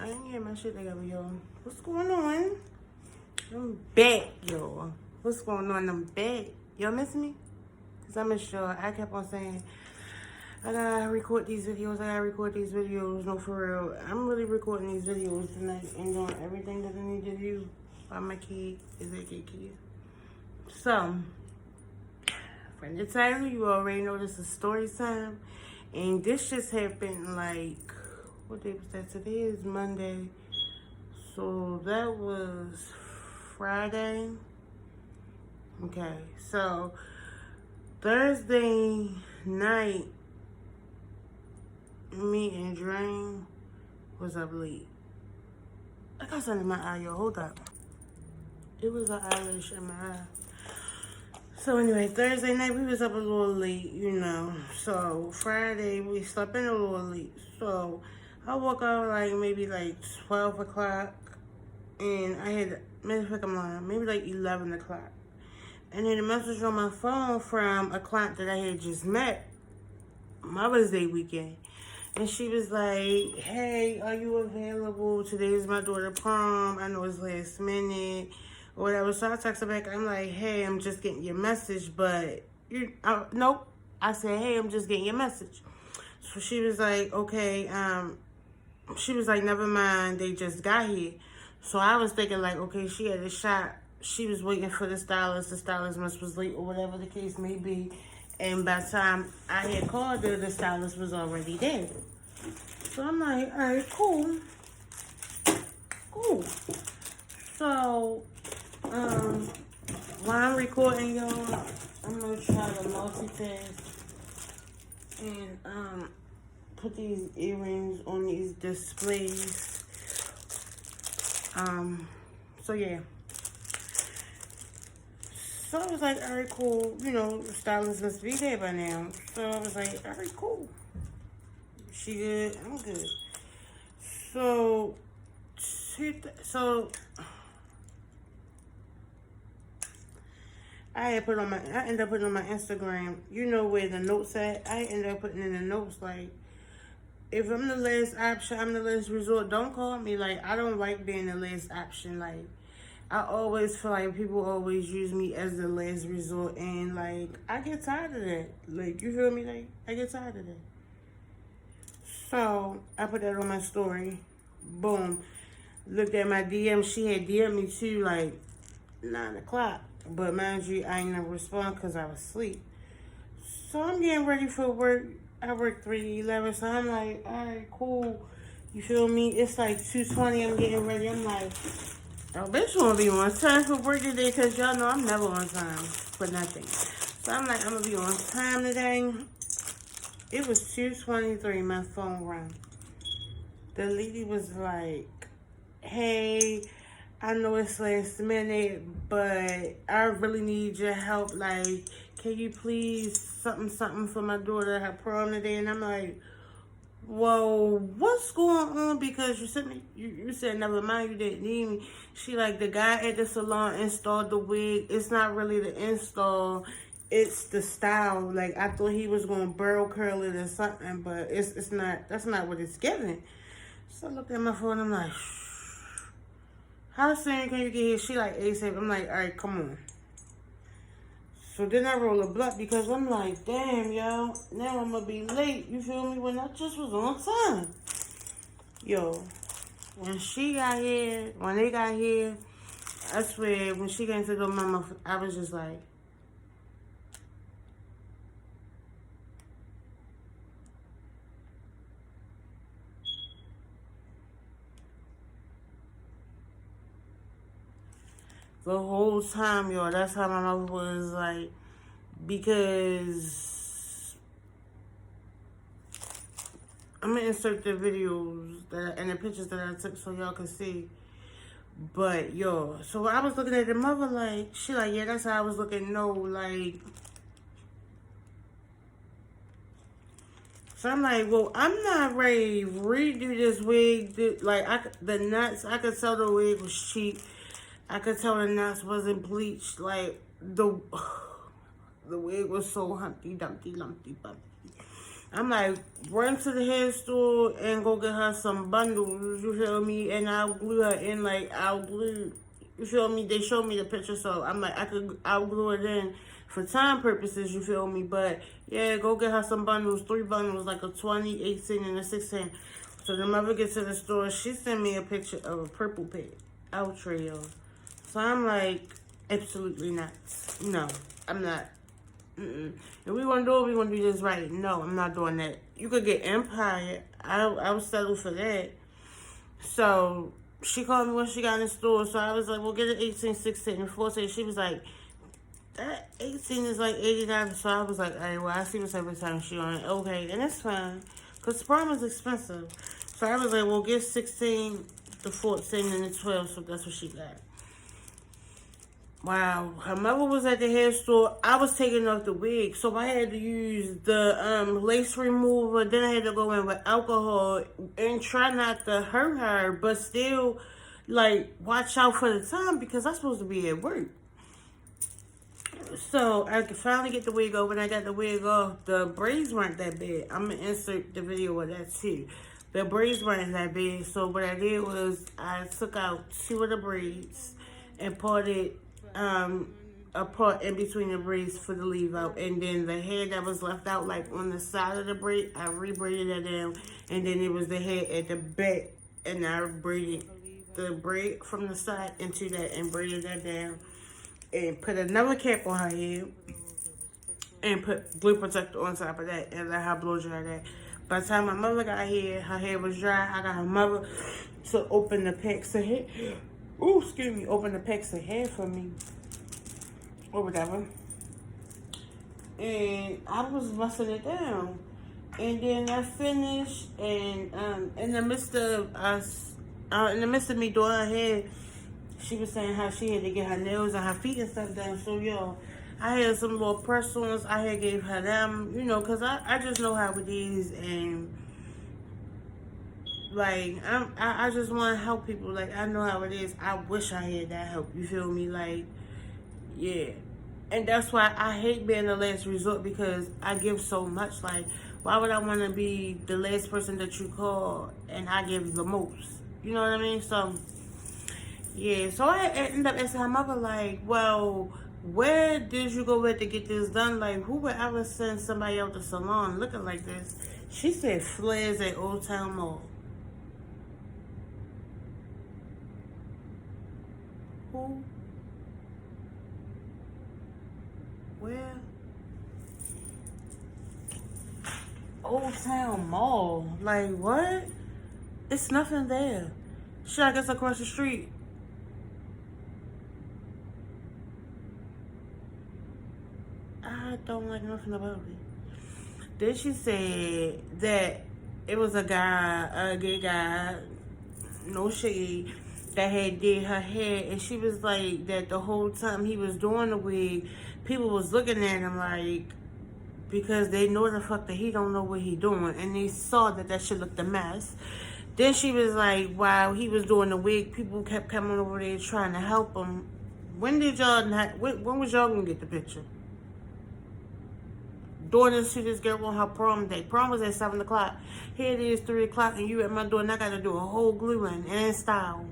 I ain't getting my shit together, y'all. What's going on? I'm back, y'all. What's going on? I'm back. Y'all miss me? Because I'm sure I kept on saying, I gotta record these videos. No, for real. I'm really recording these videos tonight and doing everything that I need to do by my kid. Is that kid? So, from the title, you already know this is story time. And this just happened like, what day was that? Today is Monday. So that was Friday. Okay, so Thursday night, me and Dream was up late. I got something in my eye, yo. Hold up. It was an eyelash in my eye. So anyway, Thursday night we was up a little late, you know. So Friday we slept in a little late. So I woke up like maybe like 12 o'clock. And I had, maybe like 11 o'clock. And then a message on my phone from a client that I had just met Mother's Day weekend. And she was like, hey, are you available? Today is my daughter prom. I know it's last minute or whatever. So I texted her back. I'm like, hey, I'm just getting your message. But, nope. I said, hey, I'm just getting your message. So she was like, okay. She was like, never mind. They just got here. So I was thinking like, okay, she had a shot. She was waiting for the stylist. The stylist must was late or whatever the case may be. And by the time I had called her, the stylist was already there. So I'm like, all right, cool. Cool. So, while I'm recording, y'all, I'm going to try to multitask and put these earrings on these displays. So yeah. So I was like, all right, cool. You know, the stylist must be there by now. So I was like, all right, cool. She good, I'm good. So I ended up putting on my Instagram, you know where the notes at. I ended up putting in the notes like, if I'm the last option, I'm the last resort, don't call me. Like, I don't like being the last option. Like, I always feel like people always use me as the last resort. And, like, I get tired of that. Like, you feel me? Like, I get tired of that. So, I put that on my story. Boom. Looked at my DM. She had DM'd me too, like, 9 o'clock. But mind you, I ain't never respond because I was asleep. So, I'm getting ready for work. I work 3 to 11, so I'm like, all right, cool. You feel me? It's like 2:20. I'm getting ready. I'm like, I bet you want to be on time for work today because y'all know I'm never on time for nothing. So I'm like, I'm going to be on time today. It was 2:23. My phone rang. The lady was like, hey, I know it's last minute, but I really need your help. Like, can you please something for my daughter, her prom today? And I'm like, whoa, what's going on? Because you said never mind, you didn't need me. She like, the guy at the salon installed the wig. It's not really the install, it's the style. Like, I thought he was gonna burl curl it or something, but it's not. That's not what it's giving. So I looked at my phone. I'm like, how soon can you get here? She like, ASAP. I'm like, all right, come on. So then I roll a blunt because I'm like, damn, y'all. Now I'm going to be late. You feel me? When I just was on time. Yo, when they got here, I swear, when she came to the mama, I was just like, the whole time, yo, that's how my mother was like, because I'm gonna insert the videos and the pictures that I took so y'all can see. But yo, so I was looking at the mother like, she like, yeah, that's how I was looking. No, like, so I'm like, well, I'm not ready to redo this wig. Like, the knots, I could tell the wig was cheap. I could tell the knots wasn't bleached. Like, the wig was so Humpty Dumpty Lumpty Bumpty. I'm like, run to the hair store and go get her some bundles, you feel me? And I'll glue her in, like, I'll glue, you feel me? They showed me the picture, so I'm like, I'll glue it in for time purposes, you feel me? But, yeah, go get her some bundles, 3 bundles, like a 20, 18, and a 16. So the mother gets to the store, she sent me a picture of a purple pig, outro. So I'm like, absolutely not. No, I'm not. If we gonna do it, we gonna do this right. No, I'm not doing that. You could get Empire. I would settle for that. So she called me when she got in the store. So I was like, well, get an 18, 16, and 14. She was like, that 18 is like $80. So I was like, all right, well, I see what's every time she on it. Okay, and it's fine. Because Prom is expensive. So I was like, well, get 16, the 14, and the 12. So that's what she got. Wow, her mother was at the hair store. I was taking off the wig, so I had to use the lace remover. Then I had to go in with alcohol and try not to hurt her, but still, like, watch out for the time because I'm supposed to be at work. So I could finally get the wig off. When I got the wig off, the braids weren't that bad. I'm going to insert the video of that too. The braids weren't that bad. So what I did was I took out 2 of the braids and parted a part in between the braids for the leave out, and then the hair that was left out, like on the side of the braid, I re-braided that down, and then it was the hair at the back, and I braided the braid from the side into that and braided that down, and put another cap on her head, and put glue protector on top of that, and let her blow dry that. By the time my mother got here, her hair was dry. I got her mother to open the packs of hair. Ooh, excuse me, open the packs of hair for me. Or whatever. And I was busting it down. And then I finished, and in the midst of us, in the midst of me doing her hair, she was saying how she had to get her nails and her feet and stuff done. So, yo, I had some little press-ons. I had gave her them, you know, because I just know how it is, and like, I just want to help people. Like, I know how it is. I wish I had that help. You feel me? Like, yeah. And that's why I hate being the last resort, because I give so much. Like, why would I want to be the last person that you call and I give the most? You know what I mean? So, yeah. So I ended up asking her mother, like, well, where did you go with to get this done? Like, who would ever send somebody out the salon looking like this? She said Flares at Old Town Mall. Who? Where? Old Town Mall. Like, what? It's nothing there. Shit, I guess across the street. I don't like nothing about it. Then she said that it was a guy, a gay guy, no shade, that had did her hair, and she was like that the whole time he was doing the wig, people was looking at him like, because they know the fuck that he don't know what he doing, and they saw that that shit looked a mess. Then she was like, while he was doing the wig, people kept coming over there trying to help him. When did y'all not, when was y'all gonna get the picture? Doing this to this girl on her prom day. Prom was at 7 o'clock. Here it is 3 o'clock, and you at my door, and I got to do a whole glue in and style.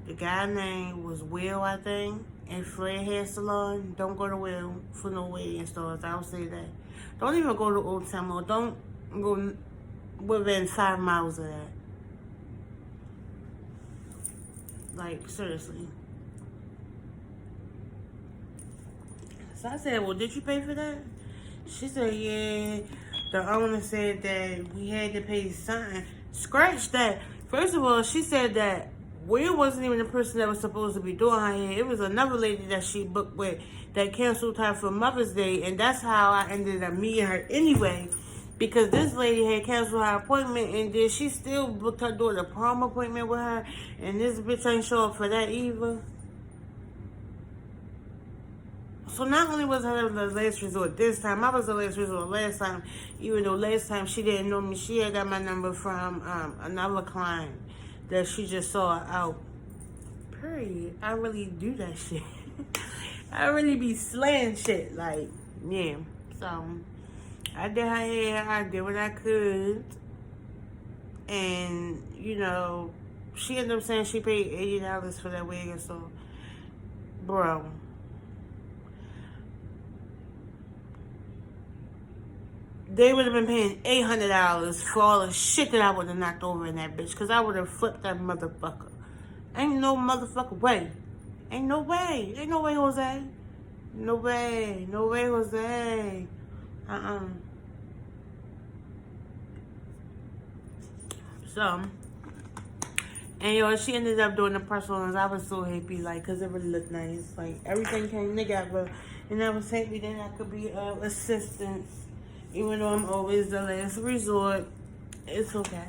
The guy name was Will, I think, and Fred Hair Salon. Don't go to Will for no wig and stores. I'll say that. Don't even go to Old Town Mall. Don't go within 5 miles of that. Like, seriously. So I said, well, did you pay for that? She said, yeah. The owner said that we had to pay something. Scratch that. First of all, she said that Will wasn't even the person that was supposed to be doing her hair. It was another lady that she booked with that canceled her for Mother's Day. And that's how I ended up meeting her anyway. Because this lady had canceled her appointment, and then she still booked her daughter prom appointment with her. And this bitch ain't show up for that either. So not only was I the last resort this time, I was the last resort last time. Even though last time she didn't know me, she had got my number from another client that she just saw out. Period. I really do that shit. I really be slaying shit. Like, yeah, so I did her hair. I did what I could. And, you know, she ended up saying she paid $80 for that wig. And so, bro, they would have been paying $800 for all the shit that I would have knocked over in that bitch. Because I would have flipped that motherfucker. Ain't no motherfucking way. Ain't no way. Ain't no way, Jose. No way. No way, Jose. So, and yo, she ended up doing the press ons. I was so happy, like, because it really looked nice. Like, everything came together. And I was happy that I could be of assistance. Even though I'm always the last resort. It's okay.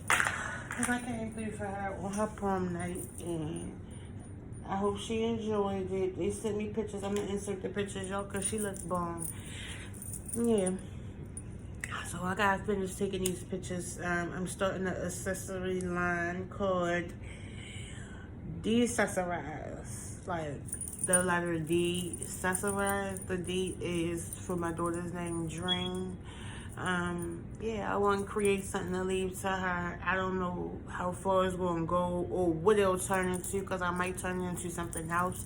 Because I came through for her on her prom night. And I hope she enjoyed it. They sent me pictures. I'm going to insert the pictures, y'all, because she looks bomb. Yeah. So I gotta finish taking these pictures. I'm starting an accessory line called Decessorize. Like the letter D, accessorize. The D is for my daughter's name, Dream. Yeah, I want to create something to leave to her. I don't know how far it's going to go or what it'll turn into, because I might turn it into something else.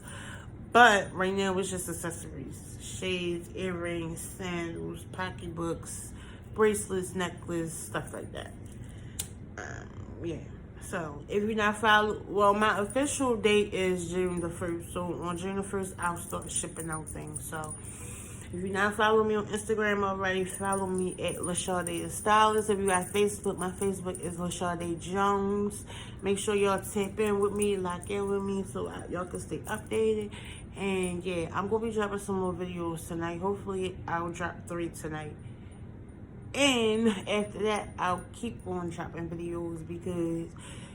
But right now it's just accessories. Shades, earrings, sandals, pocketbooks, bracelets, necklace, stuff like that. Yeah. So if you're not following, well, my official date is June the 1st. So on June the 1st, I'll start shipping out things. So if you're not following me on Instagram already, follow me at LaShawday the Stylist. If you got Facebook, my Facebook is LaShawday Jones. Make sure y'all tap in with me, lock in with me, so y'all can stay updated. And yeah, I'm gonna be dropping some more videos tonight. Hopefully, I'll drop 3 tonight. And after that, I'll keep on dropping videos because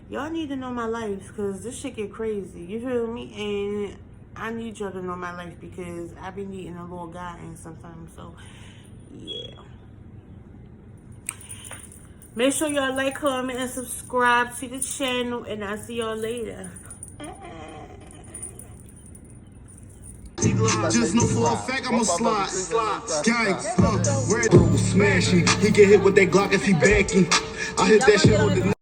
y'all need to know my life, because this shit get crazy. You feel me? And I need y'all to know my life because I be needing a little guidance sometimes. So, yeah. Make sure y'all like, comment, and subscribe to the channel. And I'll see y'all later. Just know for a fact I'ma slide. Gang, red smashing. He get hit with that Glock if he backing. I hit that shit with the